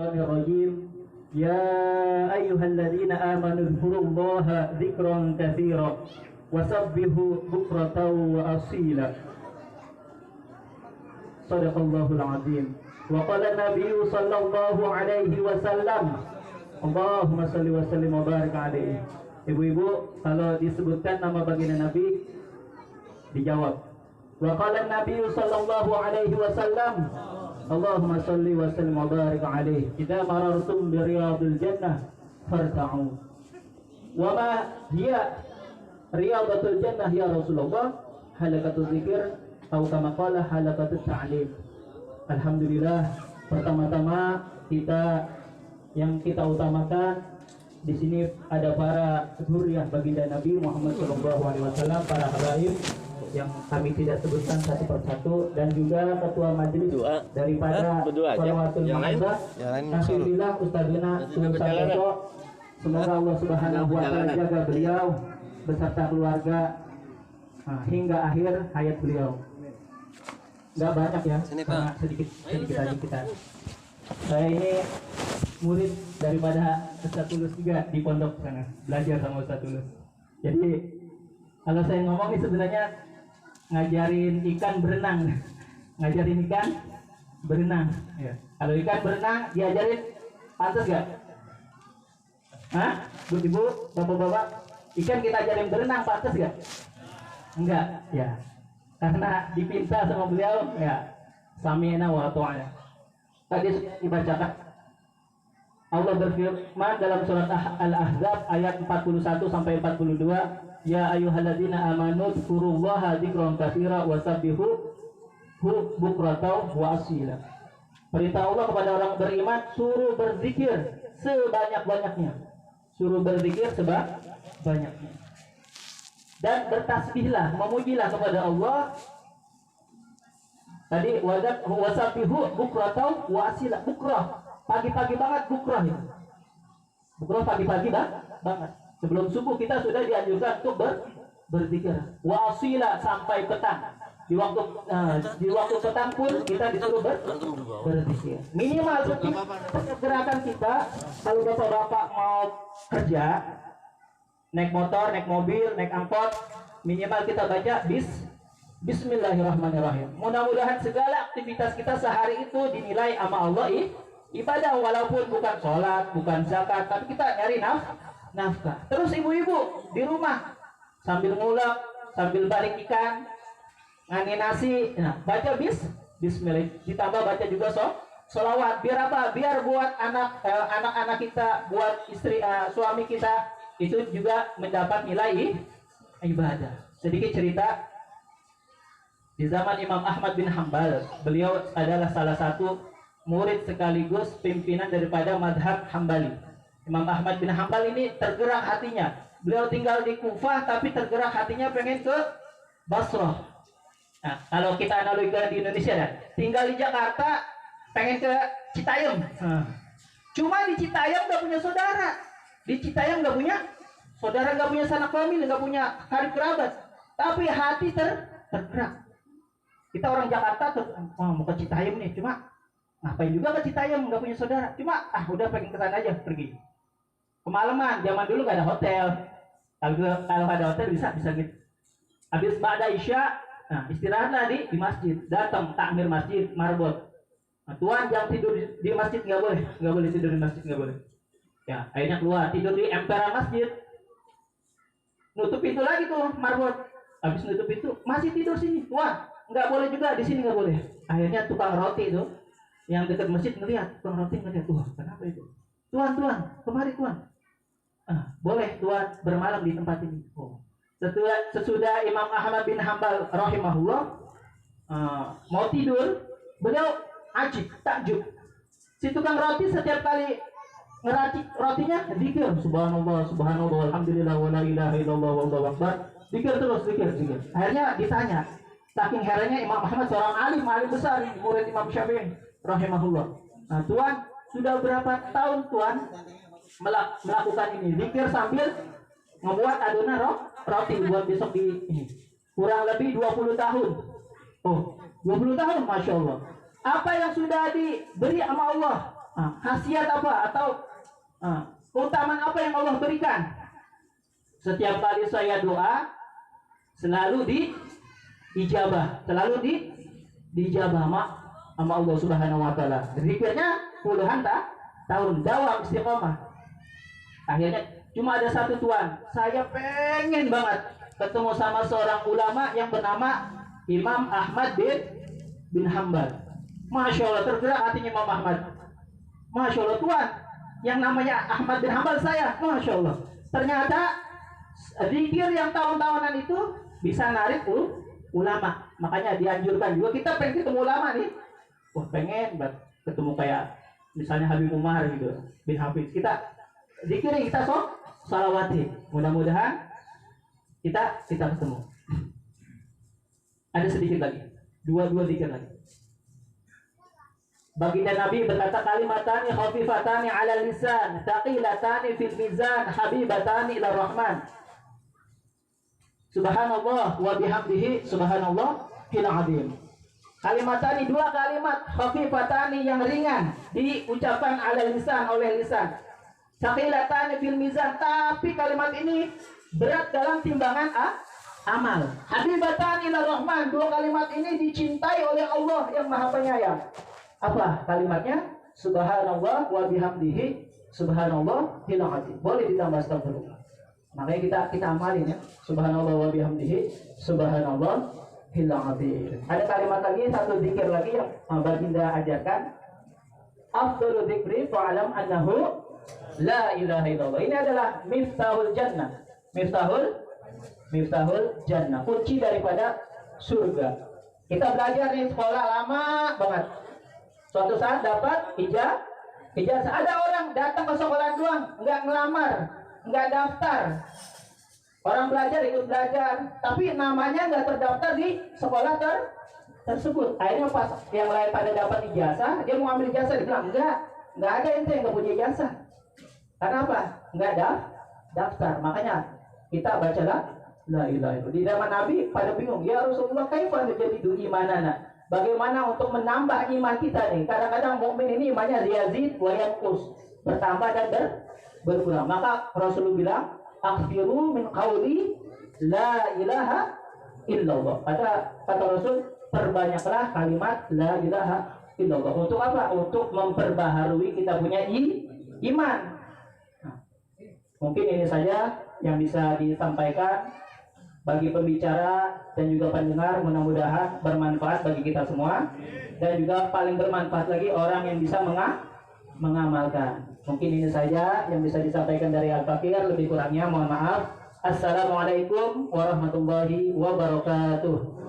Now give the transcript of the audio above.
Bismillahirrahmanirrahim. Ya ayyuhalladzina amanu dzkurullaha dzikran katsiran wasabbihu bukratan wa asila. Shadaqallahul azim. Wa qala Nabiyyu sallallahu alaihi wasallam, Allahumma shalli wa sallim wa barik alaihi. Ibu-ibu, kalau disebutkan nama baginda Nabi dijawab. Wa qala Nabiyyu sallallahu alaihi wasallam, Allahumma shalli wa sallim wa barik alaihi. Idza marartum bi riyadil jannah farta'u. Wa ma hiya riyadatul jannah ya Rasulullah? Halaqatul dzikr atau kama qala halaqatut ta'lim. Alhamdulillah, pertama-tama yang kita utamakan di sini ada para dzurriyyah baginda Nabi Muhammad SAW, para habaib yang kami tidak sebutkan satu persatu, dan juga ketua majelis daripada Shalawatul Mahabbah. Alhamdulillah Ustadzuna Santoso, semoga Allah Subhanahu wa taala jaga beliau beserta keluarga hingga akhir hayat beliau. Enggak banyak ya, karena sedikit aja kita. Saya ini murid daripada Ustadz Tulus juga di pondok sana, belajar sama Ustadz Tulus. Jadi kalau saya ngomong ini sebenarnya ngajarin ikan berenang, ngajarin ikan berenang. Ya. Kalau ikan berenang diajarin, pantas gak? Hah? Bu-ibu, bapak-bapak, ikan kita ajarin berenang, pantas gak? Enggak, ya. Karena dipinta sama beliau, ya. Sami'na wa ata'na. Tadi dibacakan, Allah berfirman dalam surat Al-Ahzab ayat 41 sampai 42. Ya ayyuhalladzina amanu dzkurullaha dzikran katsiran wasabbihu bukratan wa asila. Perintah Allah kepada orang beriman, suruh berzikir sebanyak-banyaknya. Suruh berzikir sebanyak-banyaknya. Dan bertasbihlah, memujilah kepada Allah. Tadi wasabbihu bukratan wa asila. Bukrah, pagi-pagi banget bukrah itu. Bukrah pagi-pagi banget. Sebelum subuh kita sudah dianjurkan untuk berzikir. Wa asila sampai petang. Di waktu petang pun kita disuruh berzikir. Minimal setiap gerakan kita, kalau bapak-bapak mau kerja, naik motor, naik mobil, naik angkot, minimal kita baca Bismillahirrahmanirrahim. Mudah-mudahan segala aktivitas kita sehari itu dinilai sama Allah ibadah, walaupun bukan sholat, bukan zakat, tapi kita nyari nafkah. Terus ibu-ibu di rumah sambil ngulek, sambil balik ikan, ngani nasi, baca bismillah, ditambah baca juga sholawat. Biar apa? Biar buat anak-anak kita, buat istri, suami kita itu juga mendapat nilai ibadah. Sedikit cerita, di zaman Imam Ahmad bin Hanbal, beliau adalah salah satu murid sekaligus pimpinan daripada madhab Hambali. Imam Ahmad bin Hanbal ini tergerak hatinya. Beliau tinggal di Kufah tapi tergerak hatinya pengen ke Basrah. Nah, kalau kita analogikan di Indonesia dan tinggal di Jakarta pengen ke Citayam. Cuma di Citayam nggak punya saudara. Di Citayam nggak punya saudara, nggak punya sanak famili, nggak punya karib kerabat. Tapi hati tergerak. Kita orang Jakarta mau ke Citayam nih, cuma ngapain juga ke Citayam, nggak punya saudara. Cuma udah pengen ke sana aja, pergi. Kemalaman, zaman dulu nggak ada hotel. Kalau ada hotel bisa gitu. Habis ba'da isya, istirahatlah di masjid. Datang takmir masjid marbot. Tuan jangan tidur di masjid, nggak boleh tidur di masjid, nggak boleh. Ya, akhirnya keluar tidur di emperan masjid. Nutup pintu lagi tuh marbot. Habis nutup pintu masih tidur sini. Tuan, nggak boleh juga di sini, nggak boleh. Akhirnya tukang roti itu yang dekat masjid ngelihat, tukang roti ngelihat, kenapa itu? Tuan, kemari tuan. Boleh tuan bermalam di tempat ini. Sesudah Imam Ahmad bin Hanbal rahimahullah mau tidur, beliau takjub. Si tukang roti setiap kali ngeracik rotinya zikir, subhanallah, alhamdulillah, wa la ilaha illallah, wallahu akbar. Zikir terus, zikir. Akhirnya ditanya, saking herannya Imam Ahmad, seorang alim besar, murid Imam Syafi'i rahimahullah. Tuan, sudah berapa tahun tuan melakukan ini, zikir sambil membuat adonan roti buat besok di ini? Kurang lebih 20 tahun. 20 tahun, Masya Allah. Apa yang sudah diberi sama Allah khasiat apa atau keutamaan apa yang Allah berikan. Setiap kali saya doa selalu diijabah, diijabah sama Allah Subhanahu wa taala. Zikirnya puluhan tahun dawam istiqomah. Akhirnya cuma ada satu tuan, saya pengen banget ketemu sama seorang ulama yang bernama Imam Ahmad bin Hambal. Masya Allah, tergerak hatinya Imam Ahmad. Masya Allah, tuan yang namanya Ahmad bin Hambal saya, Masya Allah. Ternyata zikir yang tahun-tahunan itu bisa narik ulama. Makanya dianjurkan juga, kita pengen ketemu ulama nih. Wah, pengen banget ketemu kayak misalnya Habib Umar gitu, bin Hafiz. Kita zikir, kita salawati. Mudah-mudahan kita ketemu. Ada sedikit lagi, dua zikir lagi. Baginda Nabi berkata, kalimatani khafifatani 'ala lisan, thaqilatani fil mizan, habibatani ila rahman. Subhanallah wa bihamdihi, subhanallahil azim. Kalimatani, dua kalimat khafifatani yang ringan diucapkan 'ala lisan, oleh lisan. Thaqilatani fil mizan, tapi kalimat ini berat dalam timbangan amal. Habibatani ila rahman, dua kalimat ini dicintai oleh Allah yang Maha Penyayang. Apa kalimatnya? Subhanallah wa bihamdihi, subhanallahil azim. Boleh ditambah astagfirullah. Makanya kita amalin ya. Subhanallah wa bihamdihi, subhanallahil azim. Ada kalimat lagi, satu zikir lagi yang Baginda ajarkan. Afdalu dzikri fa'alam annahu la ilaha illallah. Ini adalah miftahul jannah. Miftahul jannah, kunci daripada surga. Kita belajar di sekolah lama banget. Suatu saat dapat ijazah. Ada orang datang ke sekolah doang, nggak ngelamar, nggak daftar. Orang belajar ikut belajar, tapi namanya nggak terdaftar di sekolah tersebut. Akhirnya pas yang lain pada dapat ijazah, dia mau ambil ijazah, dia bilang nggak ada ente yang nggak punya ijazah. Karena apa? Nggak ada daftar. Makanya kita bacalah la ilaha illallah. Di zaman Nabi pada bingung, ya Rasulullah, kaifa najdidu imanana? Bagaimana untuk menambah iman kita nih? Kadang-kadang mukmin ini imannya yazid wa yanqus, bertambah dan berkurang. Maka Rasulullah bilang, akhfiru min qauli la ilaha illallah. Kata Rasul, perbanyaklah kalimat la ilaha illallah. Untuk apa? Untuk memperbaharui kita punya iman. Mungkin ini saja yang bisa disampaikan bagi pembicara dan juga pendengar. Mudah-mudahan bermanfaat bagi kita semua, dan juga paling bermanfaat lagi orang yang bisa mengamalkan. Mungkin ini saja yang bisa disampaikan dari Al-Fakir. Lebih kurangnya mohon maaf. Assalamualaikum warahmatullahi wabarakatuh.